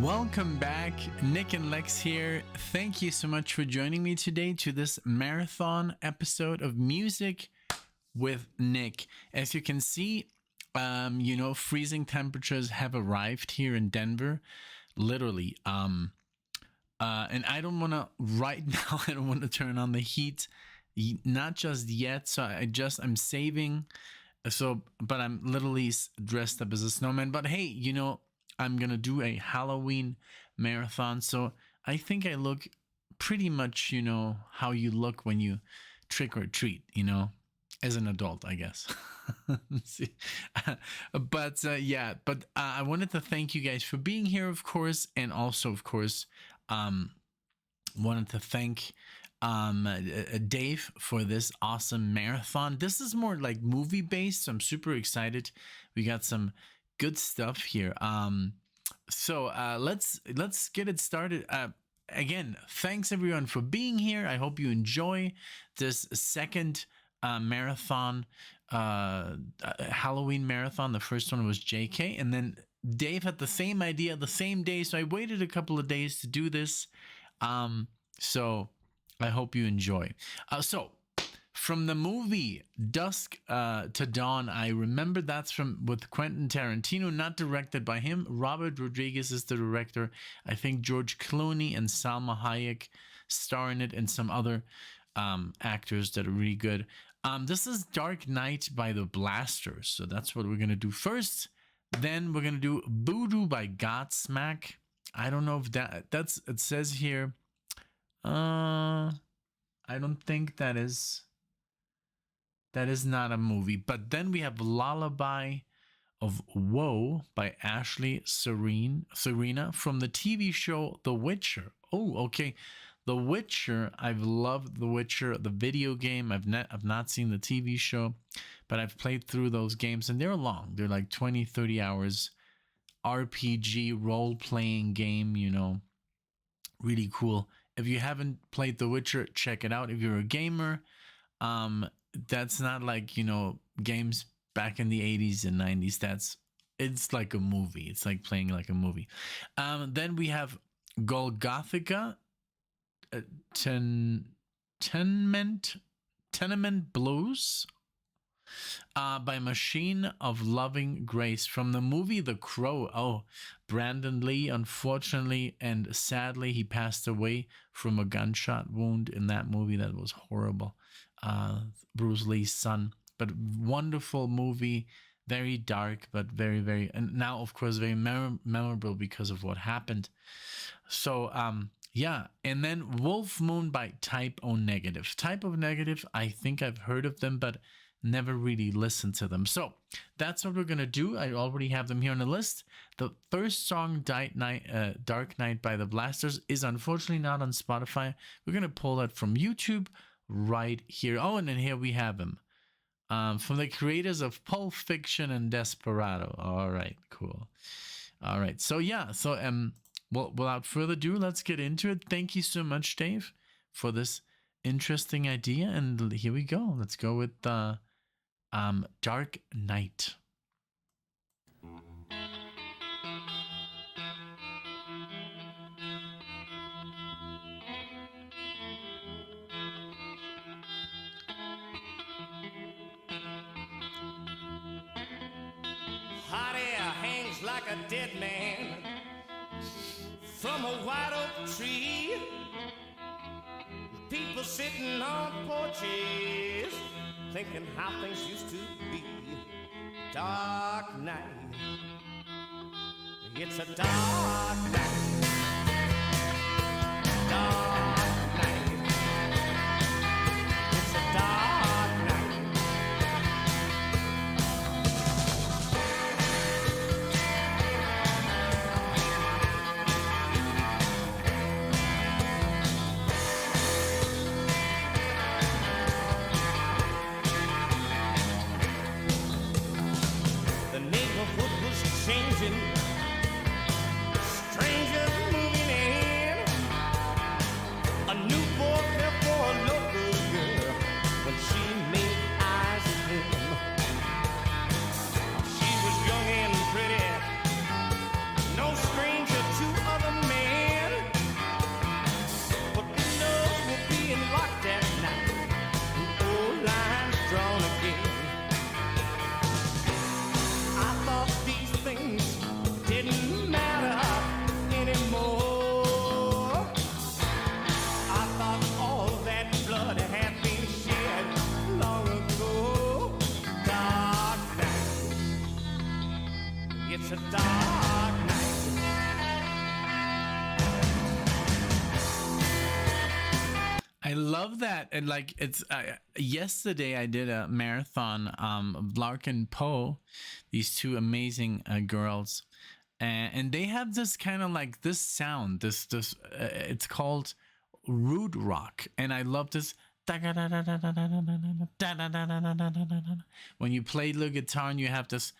Welcome back, Nick and Lex here. Thank you so much for joining me today to this marathon episode of Music with Nick. As you can see, freezing temperatures have arrived here in Denver, literally. And I don't want to right now. I don't want to turn on the heat, not just yet. So I'm saving. But I'm literally dressed up as a snowman. But hey, I'm gonna do a Halloween marathon, so I think I look pretty much, how you look when you trick or treat, as an adult, I guess. But I wanted to thank you guys for being here, of course, and also, of course, wanted to thank Dave for this awesome marathon. This is more like movie based, so I'm super excited. We got some good stuff here. Let's get it started. Again, thanks everyone for being here. I hope you enjoy this second marathon, Halloween marathon. The first one was JK, and then Dave had the same idea the same day, so I waited a couple of days to do this. So I hope you enjoy. From the movie Dusk to Dawn, I remember that's with Quentin Tarantino, not directed by him. Robert Rodriguez is the director. I think George Clooney and Salma Hayek star in it, and some other actors that are really good. This is Dark Knight by the Blasters, so that's what we're gonna do first. Then we're gonna do Voodoo by Godsmack. I don't know if that's it says here. I don't think that is not a movie. But then we have Lullaby of Woe by Ashley Serena from the TV show The Witcher. Oh, okay. The Witcher. I've loved The Witcher, the video game. I've not seen the TV show, but I've played through those games, and they're long. They're like 20-30 hours. RPG role-playing game, really cool. If you haven't played The Witcher, check it out. If you're a gamer, that's not like, games back in the 80s and 90s. It's like a movie. It's like playing like a movie. Then we have Golgothica Tenement Blues by Machine of Loving Grace from the movie The Crow. Oh, Brandon Lee, unfortunately and sadly, he passed away from a gunshot wound in that movie. That was horrible. Bruce Lee's son, but wonderful movie, very dark, but very, very, and now of course very memorable because of what happened. So and then Wolf Moon by Type O Negative. Type O Negative, I think I've heard of them, but never really listened to them. So that's what we're gonna do. I already have them here on the list. The first song, Dark Knight by the Blasters, is unfortunately not on Spotify. We're gonna pull that from YouTube right here. Oh, and then here we have him, from the creators of Pulp Fiction and Desperado. All right, cool. All right, so well, without further ado, let's get into it. Thank you so much, Dave, for this interesting idea, and here we go. Let's go with Dark Knight. Hot air hangs like a dead man from a white oak tree. People sitting on porches thinking how things used to be. Dark night. It's a dark night. Dark night. It's a dark night. The neighborhood was changing. Strangers love that. And like it's yesterday I did a marathon of Lark and Poe, these two amazing girls, and they have this kind of like this sound. This it's called rude rock, and I love this. When you play the guitar and you have this,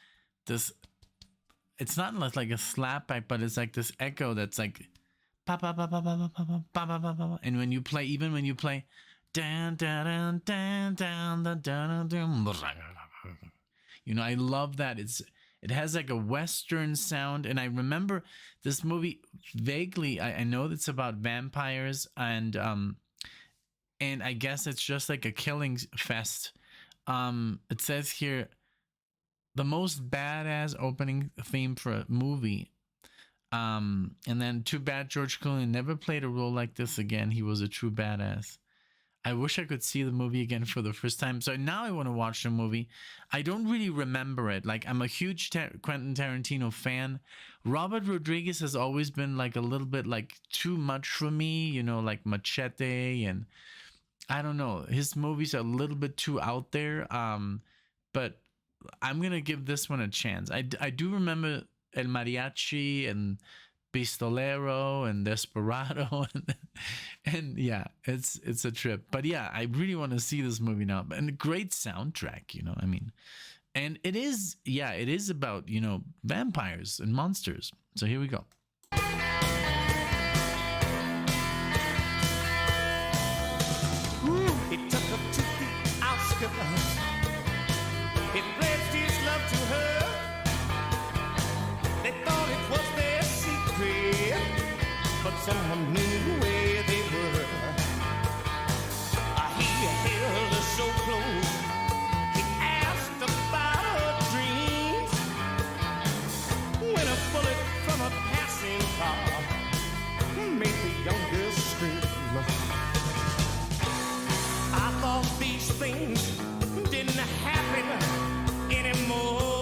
it's not like a slapback, but it's like this echo that's like and when you play, even when you play down down down down down down, you know, I love that. It has like a western sound, and I remember this movie vaguely. I know it's about vampires, and I guess it's just like a killing fest. It says here the most badass opening theme for a movie. And then too bad George Clooney never played a role like this again. He was a true badass. I wish I could see the movie again for the first time. So now I want to watch the movie. I don't really remember it. Like, I'm a huge Quentin Tarantino fan. Robert Rodriguez has always been like a little bit like too much for me, you know, like Machete, and I don't know. His movies are a little bit too out there. But I'm going to give this one a chance. I do remember El Mariachi and Pistolero and Desperado and yeah, it's a trip. But yeah, I really want to see this movie now. And a great soundtrack, you know, I mean, and it is about, you know, vampires and monsters. So here we go. He took her to the outskirts. He pledged his love to her. They thought it was their secret, but someone knew where they were. He held her so close. He asked about her dreams. When a bullet from a passing car made the young girl scream. I thought these things didn't happen anymore.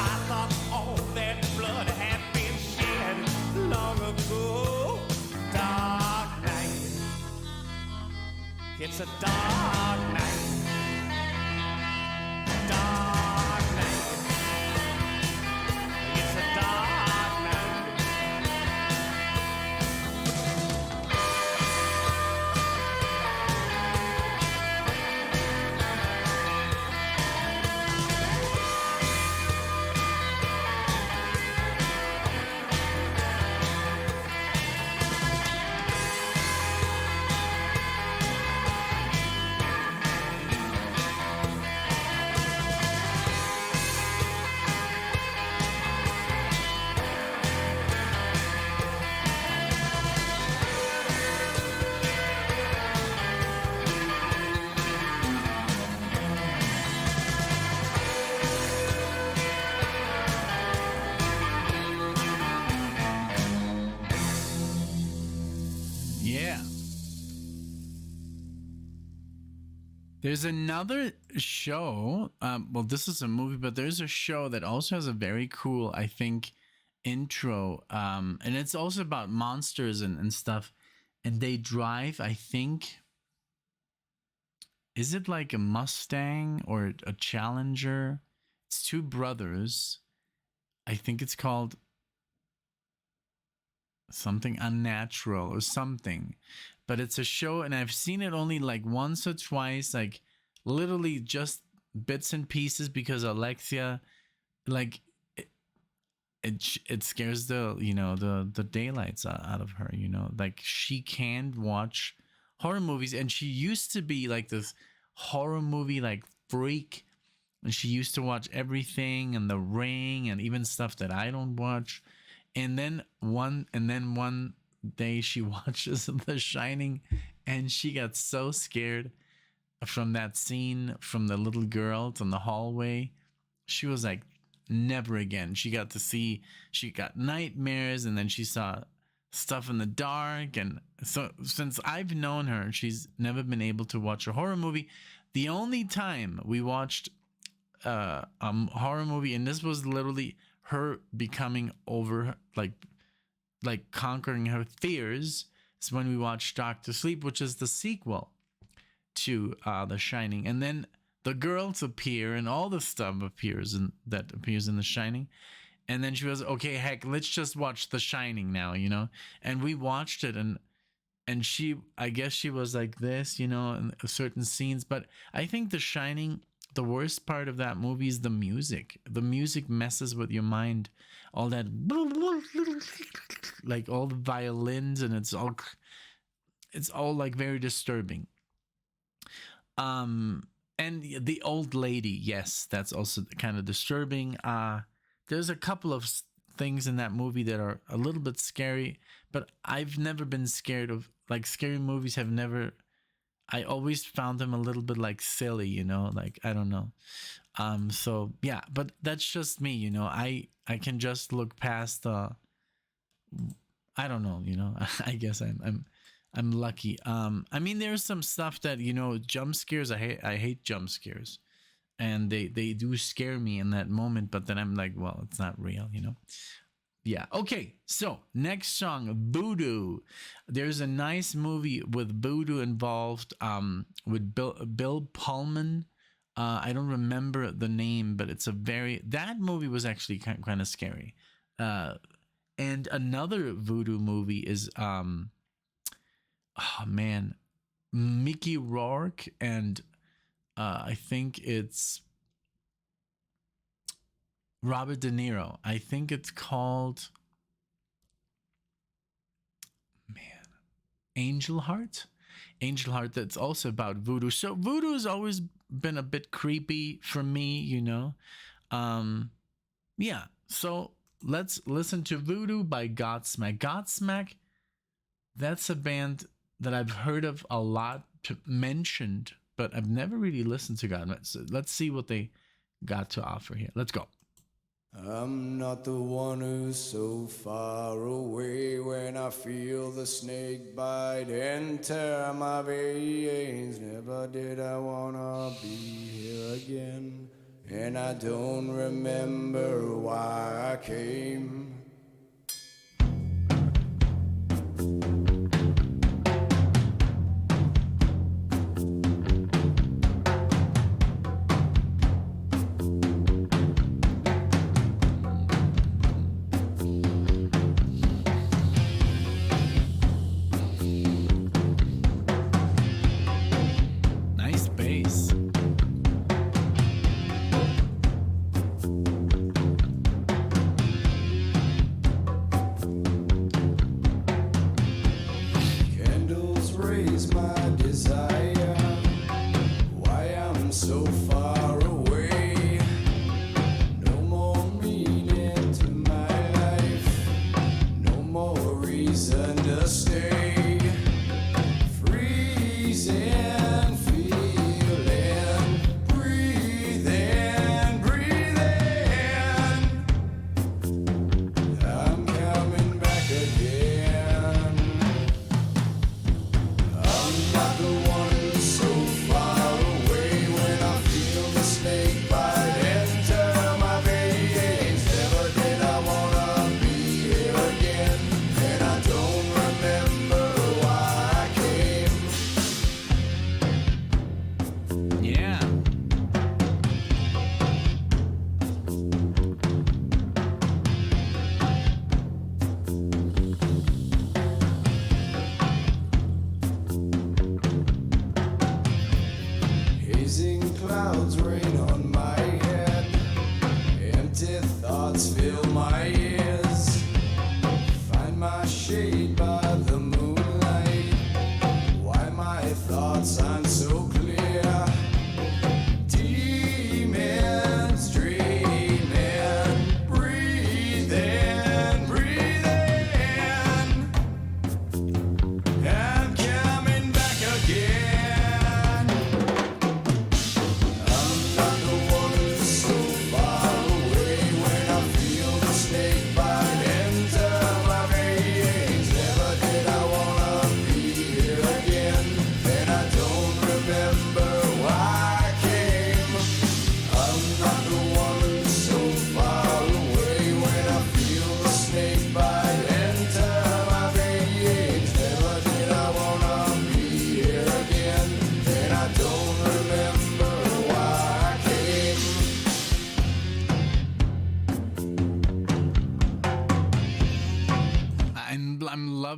I thought all that blood had been shed long ago. Dark night, it's a dark night. Dark night, it's a dark night. There's another show. Well, this is a movie, but there's a show that also has a very cool, I think, intro. And it's also about monsters and stuff. And they drive, I think, is it like a Mustang or a Challenger? It's two brothers. I think it's called something Unnatural or something. But it's a show, and I've seen it only like once or twice, like literally just bits and pieces, because Alexia, like, it scares the, you know, the daylights out of her, you know, like she can't watch horror movies, and she used to be like this horror movie like freak, and she used to watch everything, and The Ring, and even stuff that I don't watch, and then one day she watches The Shining, and she got so scared from that scene from the little girls in the hallway. She was like, never again. She got nightmares, and then she saw stuff in the dark. And so since I've known her, she's never been able to watch a horror movie. The only time we watched a horror movie, and this was literally her becoming over, like conquering her fears, is when we watched Doctor Sleep, which is the sequel to The Shining. And then the girls appear and all the stuff appears that appears in The Shining. And then she was, okay, heck, let's just watch The Shining now, you know? And we watched it, and she, I guess she was like this, you know, in certain scenes. But I think The Shining, the worst part of that movie is the music. The music messes with your mind. All that, like all the violins, and it's all like very disturbing. And the old lady, yes, that's also kind of disturbing. There's a couple of things in that movie that are a little bit scary, but I've never been scared of, like, scary movies have never, I always found them a little bit like silly, you know, like, I don't know. So yeah, but that's just me, you know, I can just look past I don't know, you know, I guess I'm lucky. I mean, there's some stuff that, you know, jump scares, I hate jump scares. And they do scare me in that moment, but then I'm like, well, it's not real, you know? Yeah. Okay. So next song, Voodoo. There's a nice movie with Voodoo involved, with Bill Pullman. I don't remember the name, but it's that movie was actually kind of scary. And another Voodoo movie is, oh man, Mickey Rourke and, I think it's Robert De Niro. I think it's called, Angel Heart. Angel Heart. That's also about voodoo. So voodoo has always been a bit creepy for me, you know. Yeah. So let's listen to Voodoo by Godsmack. Godsmack, that's a band that I've heard of a lot, mentioned, but I've never really listened to Godsmack. So let's see what they got to offer here. Let's go. I'm not the one who's so far away when I feel the snake bite and tear my veins. Never did I wanna be here again, and I don't remember why I came.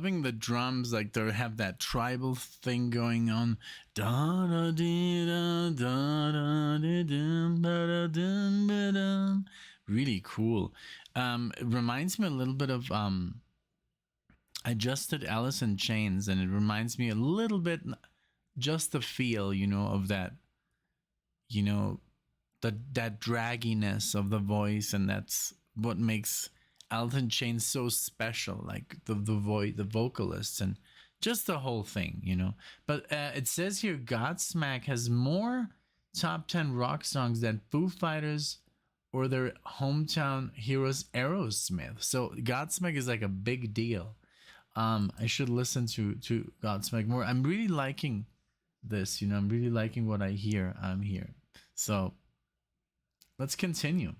loving the drums, like they have that tribal thing going on. Da da dee da da da dee dum ba da dum ba dum. Really cool. It reminds me a little bit of I just did Alice in Chains, and it reminds me a little bit, just the feel, you know, of that, you know, that dragginess of the voice, and that's what makes Alice in Chains so special, like the voice, the vocalists, and just the whole thing, you know. But it says here Godsmack has more top 10 rock songs than Foo Fighters or their hometown heroes Aerosmith. So Godsmack is like a big deal. I should listen to Godsmack more. I'm really liking this, you know. I'm really liking what I hear. I'm here. So let's continue.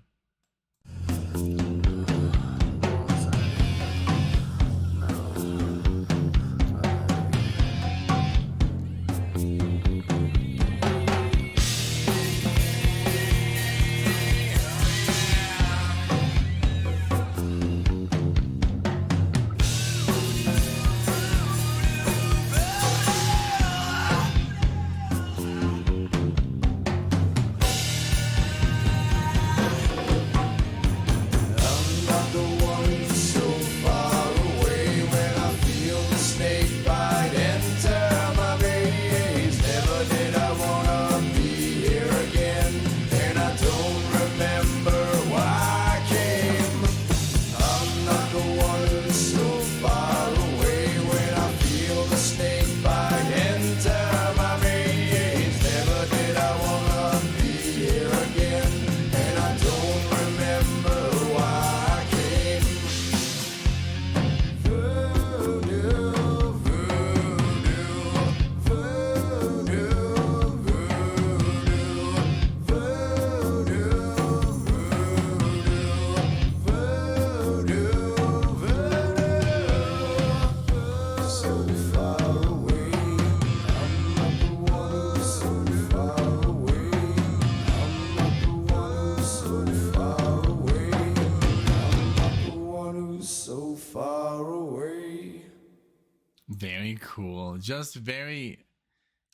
Very cool. Just very,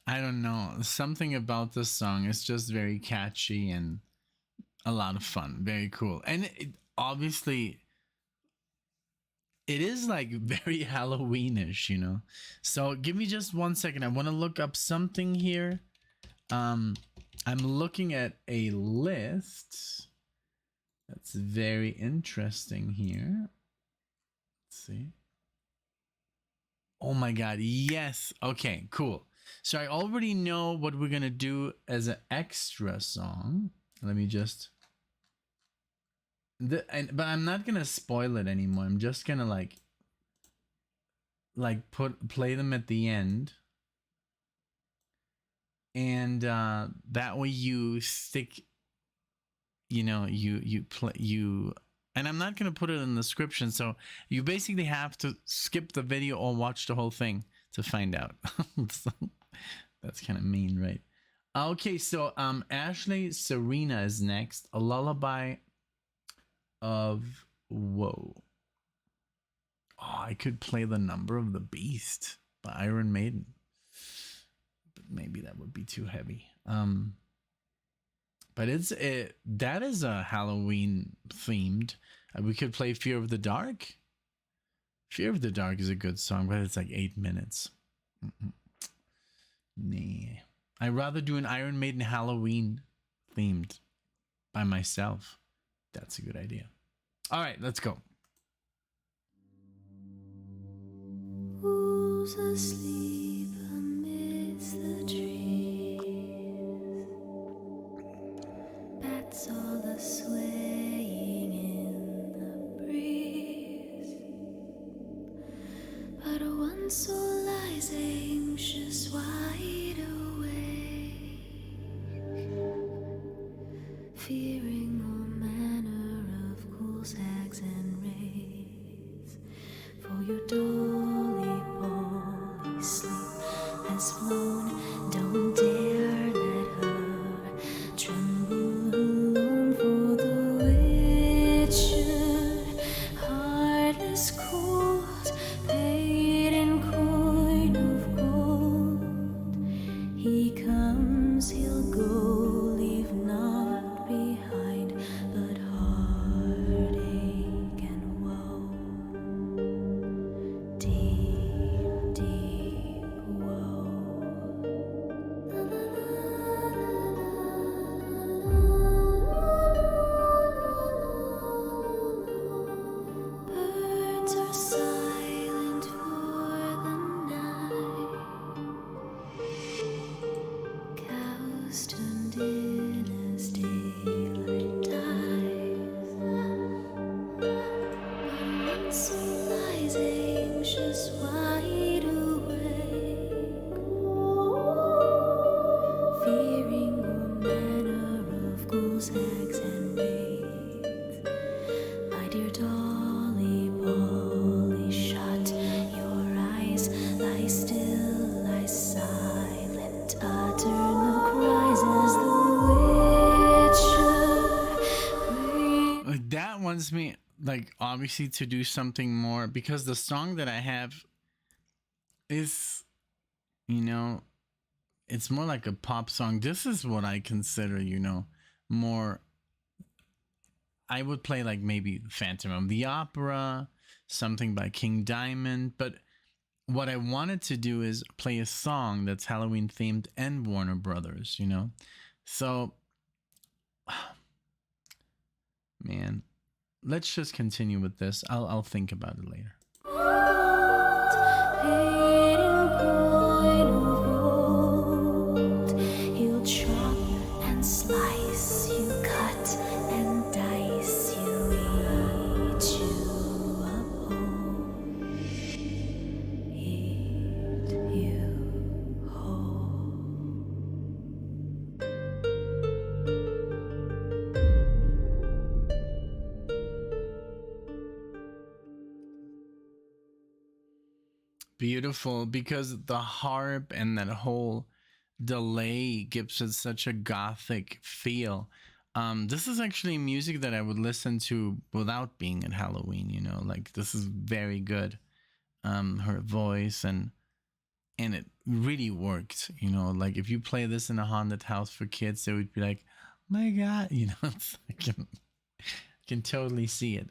I don't know, something about this song is just very catchy and a lot of fun. Very cool. And obviously, it is like very Halloweenish, you know. So give me just 1 second. I want to look up something here. I'm looking at a list that's very interesting here. Let's see. Oh my god, yes. Okay, cool. So I already know what we're gonna do as an extra song. Let me just but I'm not gonna spoil it anymore. I'm just gonna play them at the end, and that way you stick, you know, you play you. And I'm not going to put it in the description, so you basically have to skip the video or watch the whole thing to find out. So, that's kind of mean, right? Okay, so Ashley Serena is next. A Lullaby of Woe. Oh, I could play The Number of the Beast by Iron Maiden, but maybe that would be too heavy. But that is a Halloween themed. We could play Fear of the Dark. Fear of the Dark is a good song, but it's like 8 minutes. Nah. I'd rather do an Iron Maiden Halloween themed by myself. That's a good idea. All right, let's go. Who's asleep amidst the trees? Bats all the swaying in the breeze. But one soul lies anxious, wide awake, fearing all manner of cool sags and rays. For your dolly boy sleep has flown, don't dare let her tremble, for the witch should heartless cold pain soon dim as daylight dies. But one soul lies anxious, wide awake, fearing all manner of ghouls, hags, and wraiths. My dear Dolly, Polly, shut your eyes, lie still, lie silent, utter no cries as the witcher. That wants me, like, obviously to do something more, because the song that I have is, you know, it's more like a pop song. This is what I consider, you know, more. I would play like maybe Phantom of the Opera, something by King Diamond. But what I wanted to do is play a song that's Halloween themed and Warner Brothers, you know? So, man, let's just continue with this. I'll think about it later. He'll chop and slice, you cut and dice, you eat you up whole, eat you whole. Beautiful, because the harp and that whole delay gives it such a gothic feel. This is actually music that I would listen to without being at Halloween, you know, like this is very good. Her voice and it really worked, you know, like if you play this in a haunted house for kids, they would be like, my God, you know, it's, I can totally see it.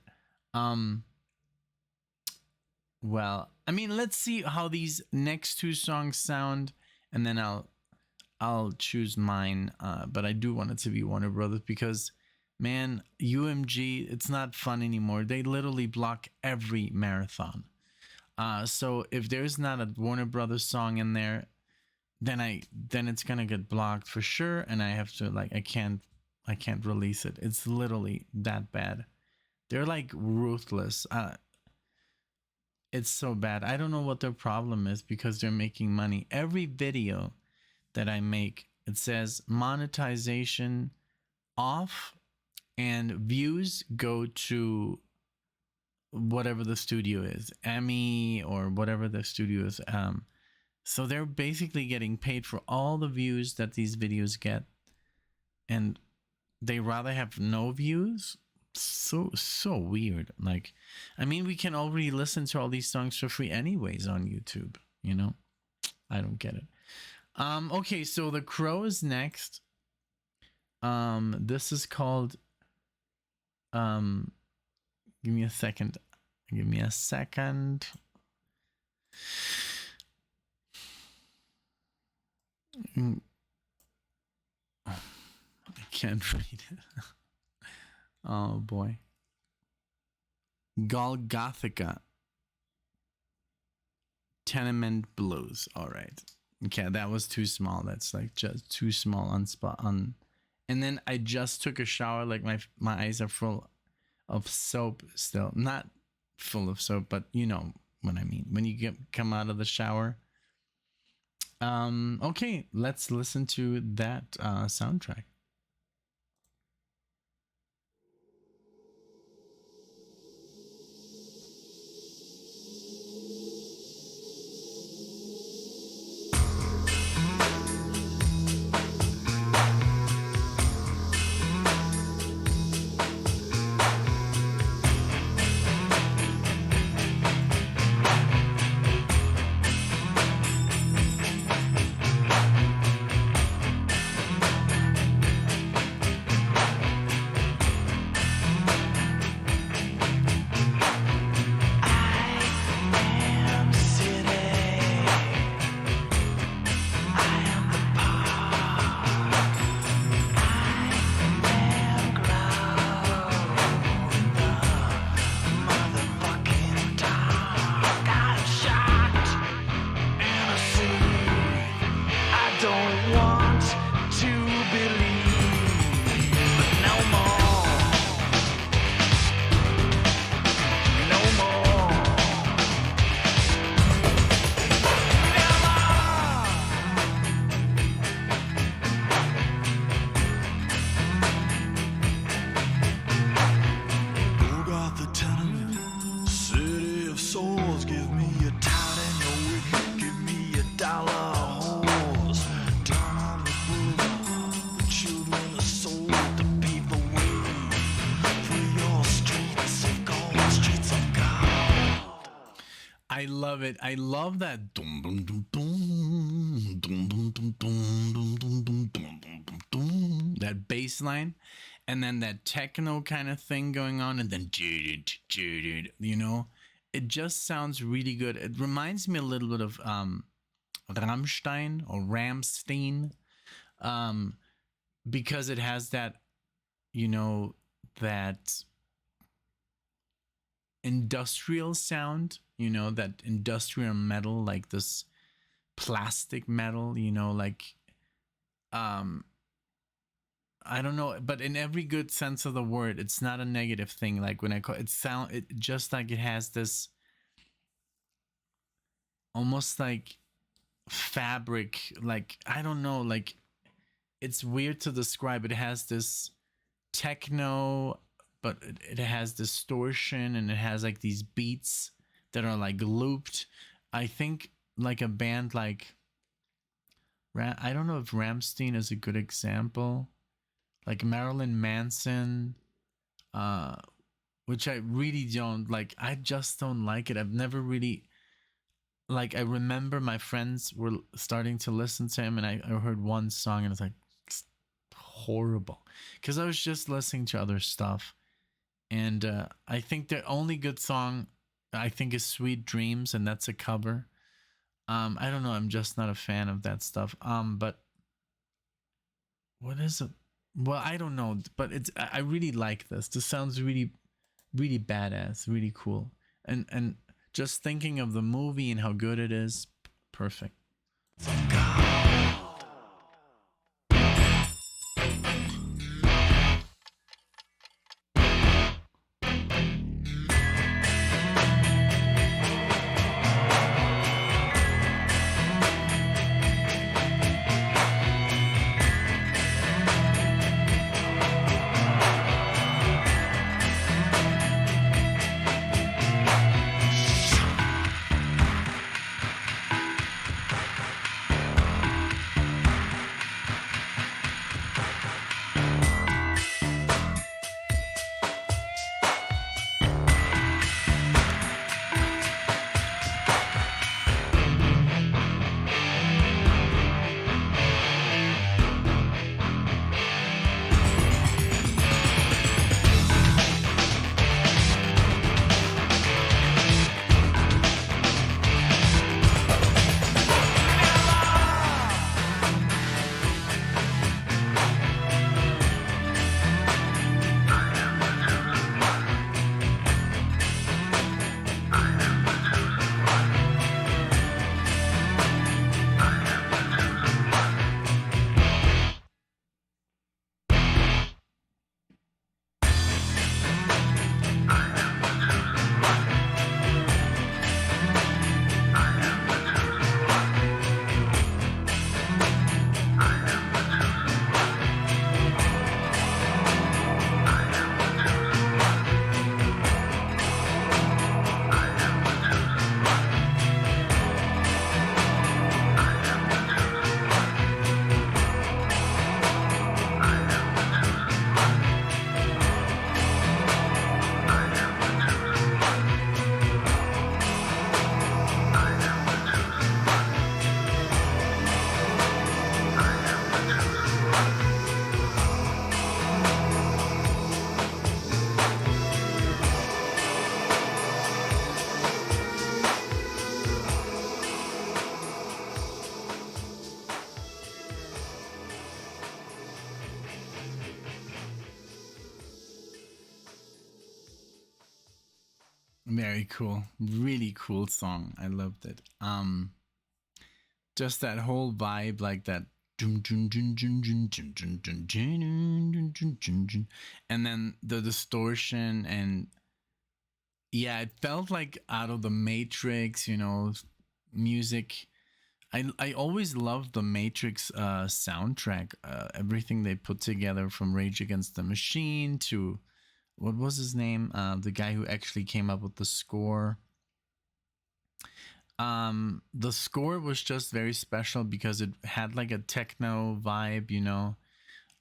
Well, I mean, let's see how these next two songs sound, and then I'll choose mine. But I do want it to be Warner Brothers because, man, UMG, it's not fun anymore. They literally block every marathon. So if there's not a Warner Brothers song in there, then it's gonna get blocked for sure, and I have to I can't release it. It's literally that bad. They're like ruthless. It's so bad. I don't know what their problem is because they're making money. Every video that I make, it says monetization off and views go to whatever the studio is, Emmy or whatever the studio is. So they're basically getting paid for all the views that these videos get, and they rather have no views. So weird. Like, I mean, we can already listen to all these songs for free anyways on YouTube, you know? I don't get it. Okay, so The Crow is next. This is called give me a second. I can't read it. Oh boy. Golgothica Tenement Blues. All right. Okay, that was too small. That's like just too small on spot on. And then I just took a shower. Like my eyes are full of soap still. Not full of soap, but you know what I mean. When you come out of the shower. Okay, let's listen to that soundtrack. I love it. I love that dum, dum, dum, dum, dum, dum, dum, dum, dum, dum, dum, dum, dum, dum, that bass line, and then that techno kind of thing going on, and then you know, it just sounds really good. It reminds me a little bit of Rammstein or Ramstein, um, because it has that, you know, that industrial sound, you know, that industrial metal, like this plastic metal, you know, like um I don't know, but in every good sense of the word, it's not a negative thing. Like when I call it sound, it just like it has this almost like fabric, like I don't know, like it's weird to describe. It has this techno, but it has distortion, and it has like these beats that are like looped. I think like a band like I don't know if Ramstein is a good example, like Marilyn Manson, uh, which I really don't like. I just don't like it. I've never really like. I remember my friends were starting to listen to him, and I heard one song, and it's like it's horrible because I was just listening to other stuff. And I think the only good song I think is "Sweet Dreams," and that's a cover. I don't know. I'm just not a fan of that stuff. But what is it? Well, I don't know. But it's I really like this. This sounds really, really badass. Really cool. And just thinking of the movie and how good it is, perfect. Very cool. Really cool song. I loved it. Just that whole vibe, like that. And then the distortion, and yeah, it felt like out of the Matrix, you know, music. I always loved the Matrix soundtrack, everything they put together, from Rage Against the Machine to what was his name? The guy who actually came up with the score. The score was just very special because it had like a techno vibe, you know.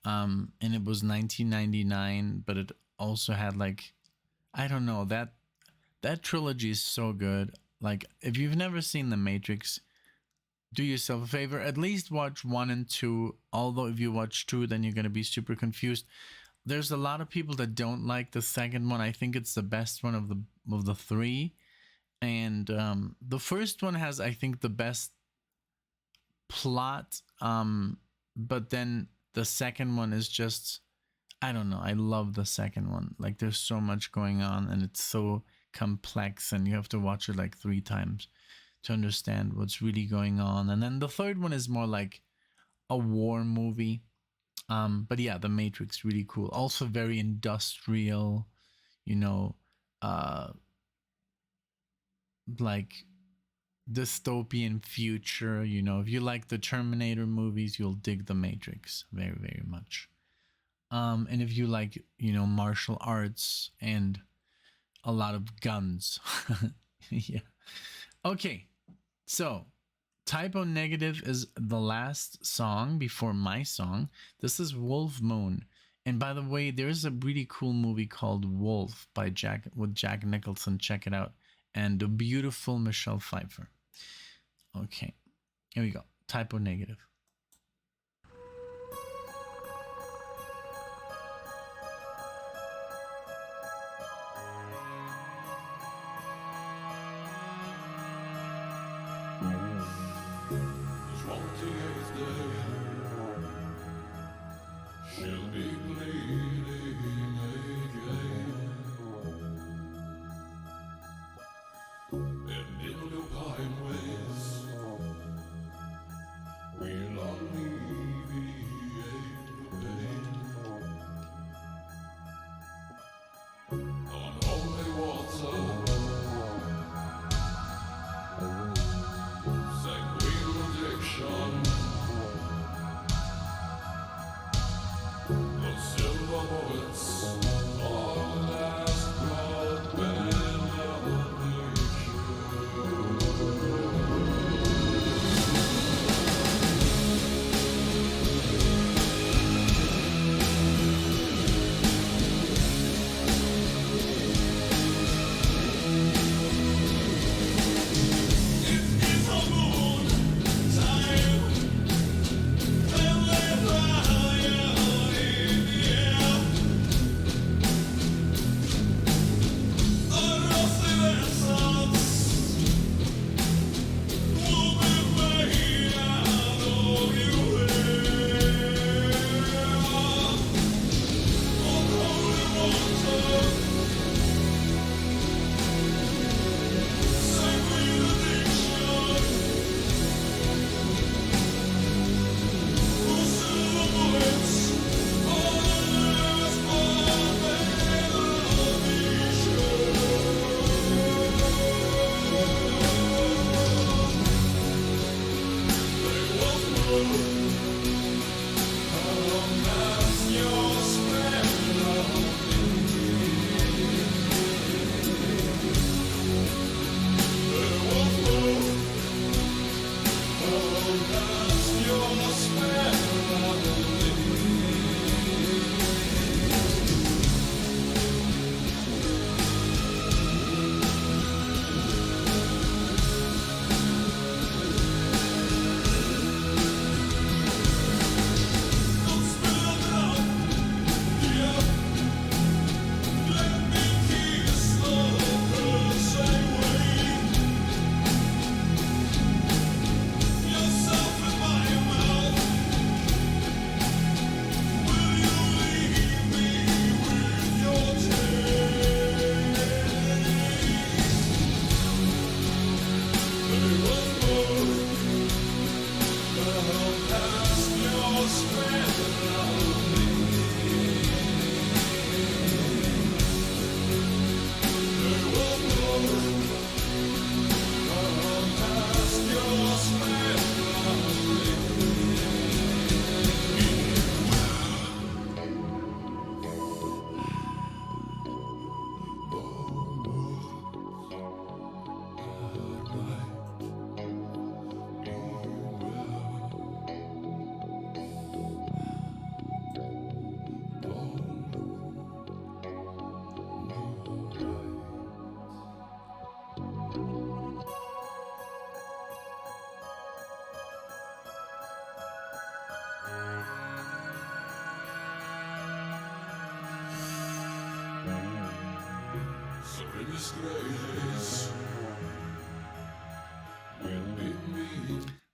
And it was 1999, but it also had like, I don't know, that trilogy is so good. Like, if you've never seen The Matrix, do yourself a favor, at least watch 1 and 2. Although if you watch 2, then you're going to be super confused. There's a lot of people that don't like the second one. I think it's the best one of the 3. And the first one has, I think, the best plot. But then the second one is just, I don't know. I love the second one. Like, there's so much going on and it's so complex, and you have to watch it like 3 times to understand what's really going on. And then the third one is more like a war movie. But yeah, The Matrix, really cool. Also very industrial, you know, like dystopian future. You know, if you like the Terminator movies, you'll dig The Matrix very, very much. And if you like, you know, martial arts and a lot of guns. Yeah. Okay. So, Typo Negative is the last song before my song. This is Wolf Moon. And by the way, there's a really cool movie called Wolf by Jack Nicholson. Check it out. And the beautiful Michelle Pfeiffer. Okay. Here we go. Typo Negative. We'll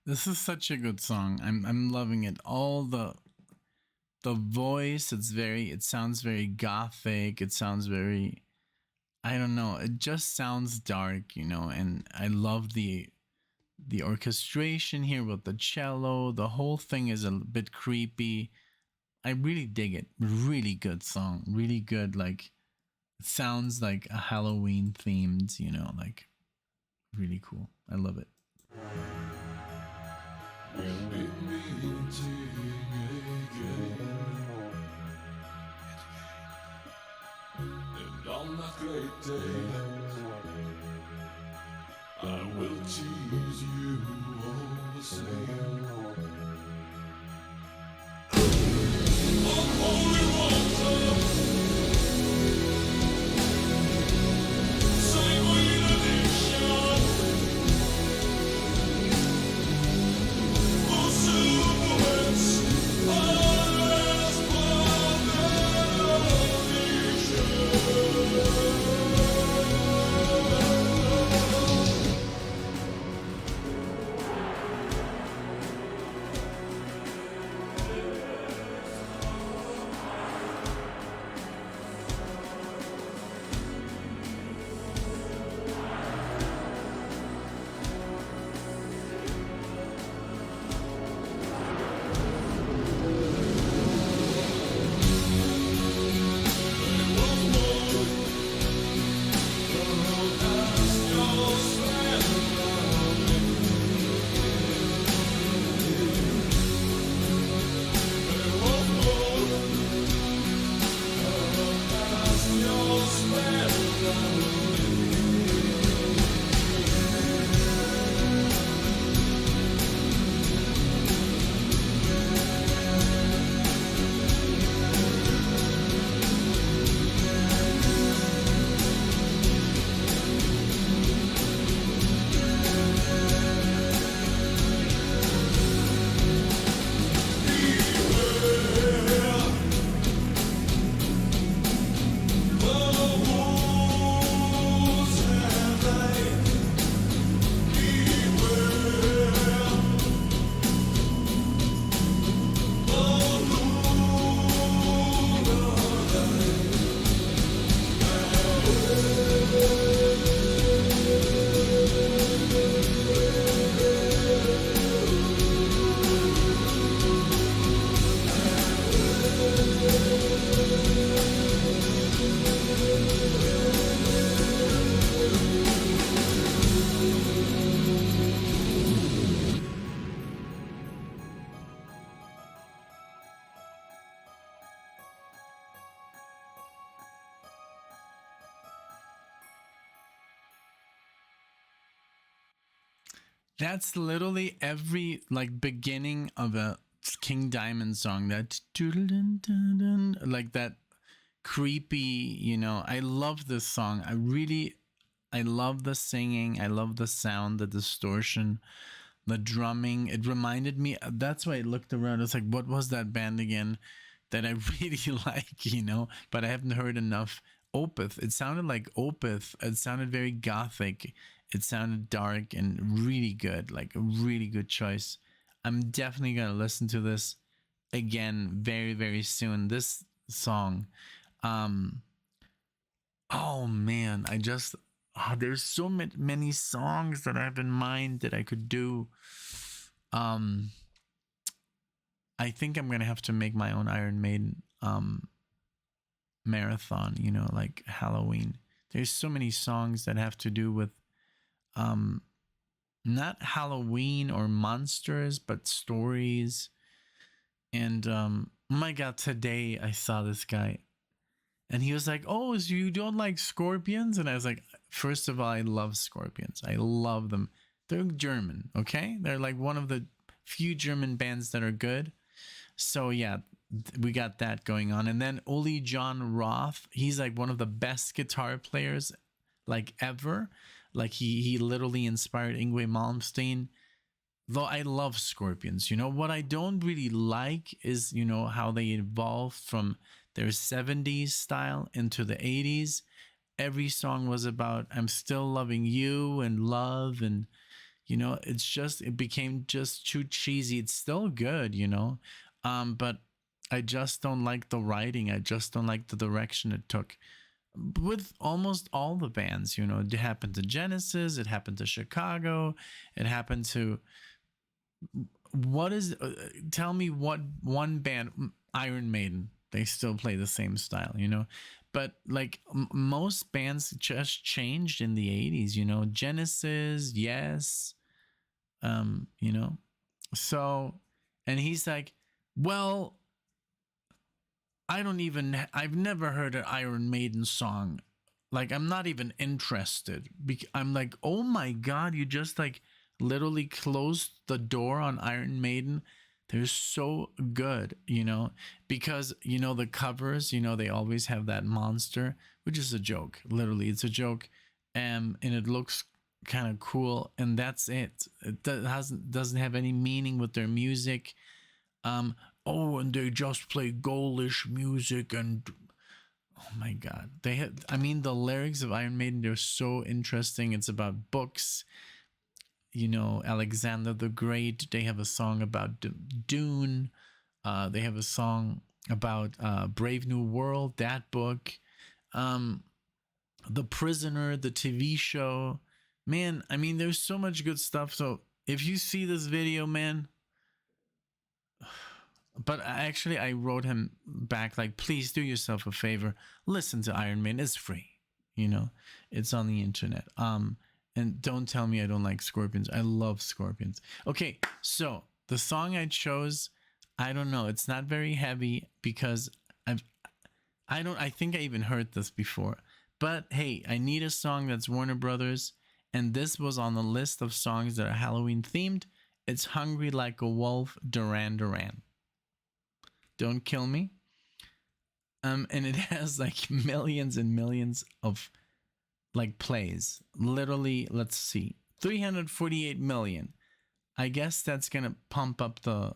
This is such a good song. I'm loving it. All the voice, it sounds very gothic. It sounds very, I don't know, it just sounds dark, and I love the orchestration here with the cello. The whole thing is a bit creepy. I really dig it. Really good song. Really good, like, it sounds like a Halloween themed, like, really cool. I love it. And on that great day, I will tease you all the same. On holy water, sanguine addiction, for silhouettes, eyes That's literally every like beginning of a King Diamond song. That like that creepy, I love this song. I love the singing. I love the sound, the distortion, the drumming. It reminded me, that's why I looked around. It's like, what was that band again that I really like, but I haven't heard enough. Opeth. It sounded like Opeth. It sounded very gothic. It sounded dark and really good, like a really good choice. I'm definitely going to listen to this again very, very soon. This song. Oh man, there's so many songs that I have in mind that I could do. I think I'm going to have to make my own Iron Maiden marathon, like Halloween. There's so many songs that have to do with not Halloween or monsters, but stories. And oh my god, today I saw this guy and he was like, oh, so you don't like Scorpions? And I was like, first of all, I love Scorpions. I love them. They're German, okay? They're like one of the few German bands that are good. So yeah, we got that going on. And then Ole John Roth, he's like one of the best guitar players like ever. Like he literally inspired Yngwie Malmsteen. Though I love Scorpions, what I don't really like is, how they evolved from their 70s style into the 80s. every song was about I'm still loving you and love, and it became just too cheesy. It's still good, but I just don't like the writing. I just don't like the direction it took. With almost all the bands, it happened to Genesis, it happened to Chicago, it happened to tell me what one band, Iron Maiden, they still play the same style, but like most bands just changed in the 80s, Genesis, yes, so, and he's like, well, I've never heard an Iron Maiden song. Like, I'm not even interested. I'm like, oh my God, you just like literally closed the door on Iron Maiden. They're so good, because, the covers, they always have that monster, which is a joke. Literally, it's a joke. And it looks kind of cool. And that's it. It doesn't have any meaning with their music. Oh, and they just play ghoulish music, and oh my God, the lyrics of Iron Maiden, they're so interesting. It's about books, Alexander the Great. They have a song about Dune. They have a song about Brave New World, that book. The Prisoner, the TV show. Man, there's so much good stuff. So if you see this video, man. But actually, I wrote him back like, please do yourself a favor. Listen to Iron Maiden. It's free. It's on the internet. And don't tell me I don't like Scorpions. I love Scorpions. Okay, so the song I chose, I don't know. It's not very heavy because I think I even heard this before. But hey, I need a song that's Warner Brothers. And this was on the list of songs that are Halloween themed. It's Hungry Like a Wolf, Duran Duran. Don't kill me. And it has like millions and millions of like plays. Literally, let's see, 348 million. I guess that's gonna pump up the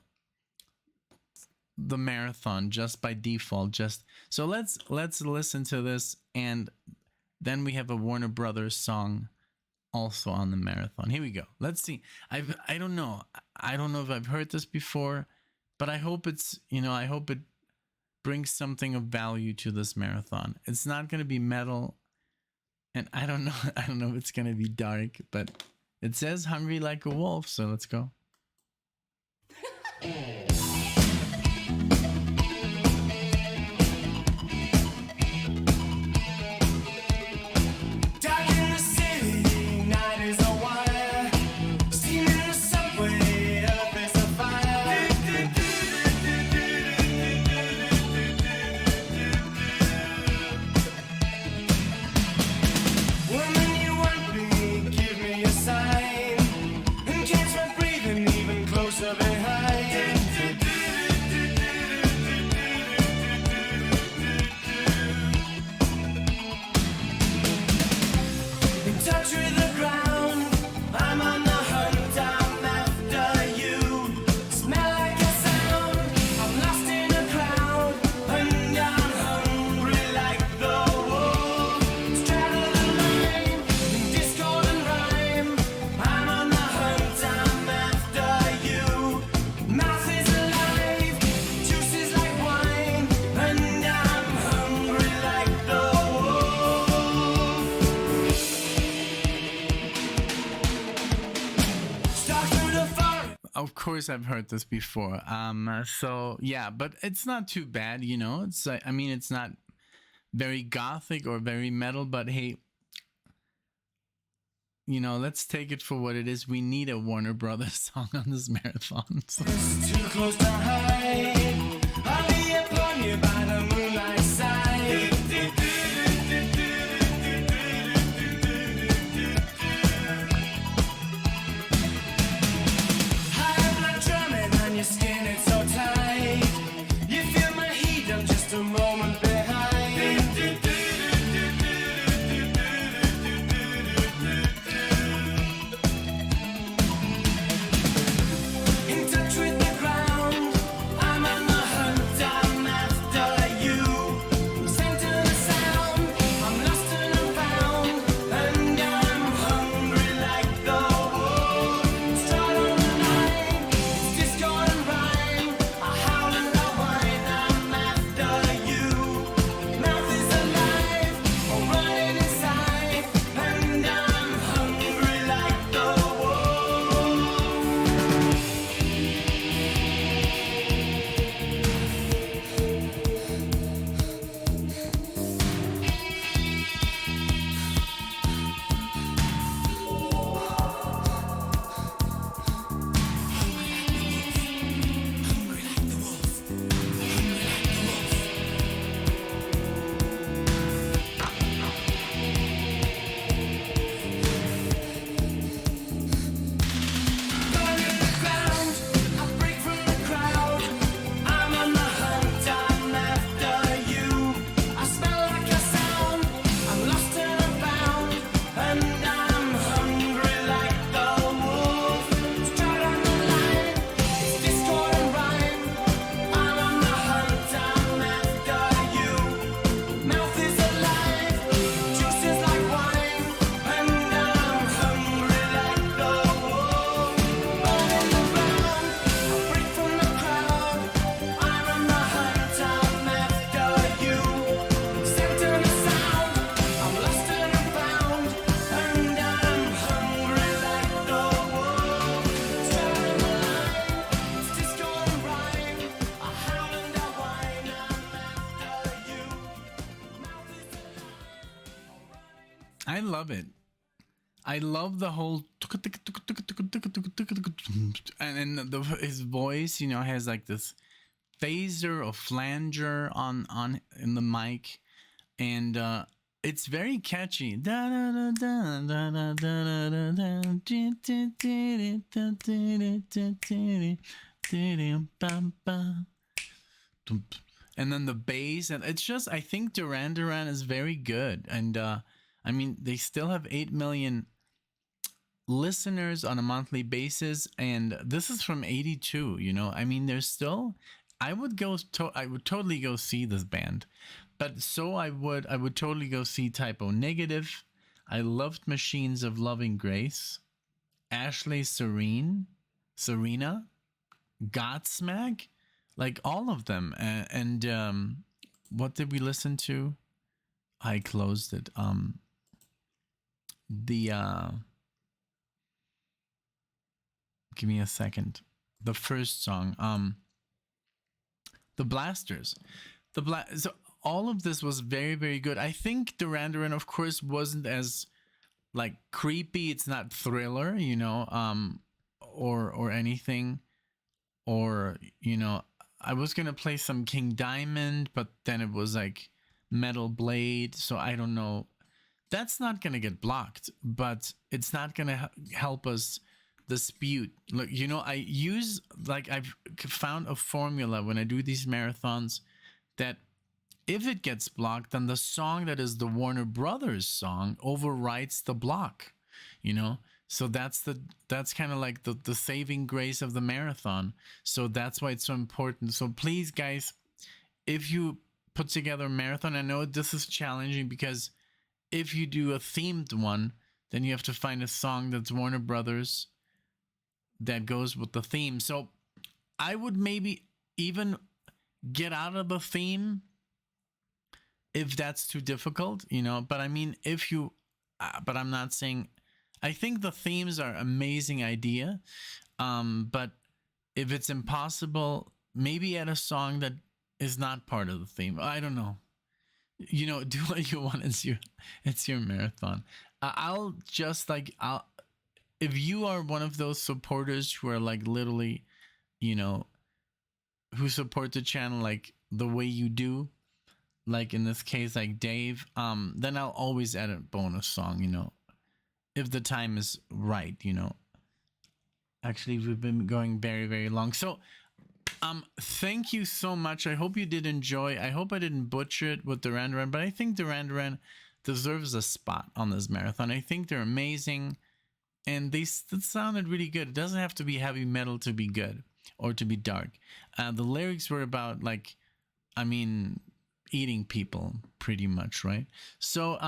marathon just by default. So let's listen to this, and then we have a Warner Brothers song also on the marathon. Here we go. Let's see. I don't know if I've heard this before. But I hope I hope it brings something of value to this marathon. It's not going to be metal, and I don't know if it's going to be dark, but it says Hungry Like a Wolf, so let's go. Of course, I've heard this before. So yeah, but it's not too bad, It's it's not very gothic or very metal, but hey, let's take it for what it is. We need a Warner Brothers song on this marathon. So. It's too close to hide. I'll be upon you by the moonlight side. Your skin, it's so tight. You feel my heat, I'm just a moment behind. In touch with the ground, I'm on I love it. I love the whole and his voice, you know, has like this phaser or flanger on in the mic, and it's very catchy. And then the bass, and it's just, I think Duran Duran is very good, and I mean, they still have 8 million listeners on a monthly basis, and this is from 82. You know, I mean, there's still, I would totally go see this band, but so I would totally go see Typo Negative. I loved Machines of Loving Grace, Ashley Serena, Godsmack, like all of them. And what did we listen to? I closed it. Give me a second. The first song, The Blasters. So all of this was very, very good. I think Duran Duran, of course, wasn't as like creepy. It's not Thriller, you know, or anything. Or, you know, I was gonna play some King Diamond, but then it was like Metal Blade, so I don't know. That's not gonna get blocked, but it's not gonna help us dispute. Look, you know, I've found a formula when I do these marathons that if it gets blocked, then the song that is the Warner Brothers song overwrites the block, you know. So that's kind of like the saving grace of the marathon. So that's why it's so important. So please, guys, if you put together a marathon, I know this is challenging because if you do a themed one, then you have to find a song that's Warner Brothers that goes with the theme. So I would maybe even get out of the theme if that's too difficult, you know. But I mean, but I'm not saying. I think the themes are amazing idea, but if it's impossible, maybe add a song that is not part of the theme. I don't know. You know, do what you want. It's your marathon. If you are one of those supporters who are like literally, you know, who support the channel like the way you do, like in this case, like Dave, then I'll always add a bonus song, you know, if the time is right, you know. Actually, we've been going very, very long. So, thank you so much. I hope you did enjoy. I hope I didn't butcher it with Duran Duran, but I think Duran Duran deserves a spot on this marathon. I think they're amazing, and they sounded really good. It doesn't have to be heavy metal to be good or to be dark. The lyrics were about, like, I mean, eating people pretty much, right? So,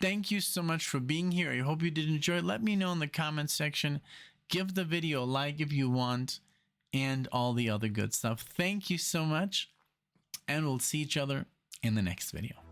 thank you so much for being here. I hope you did enjoy it. Let me know in the comment section. Give the video a like if you want, and all the other good stuff. Thank you so much, and we'll see each other in the next video.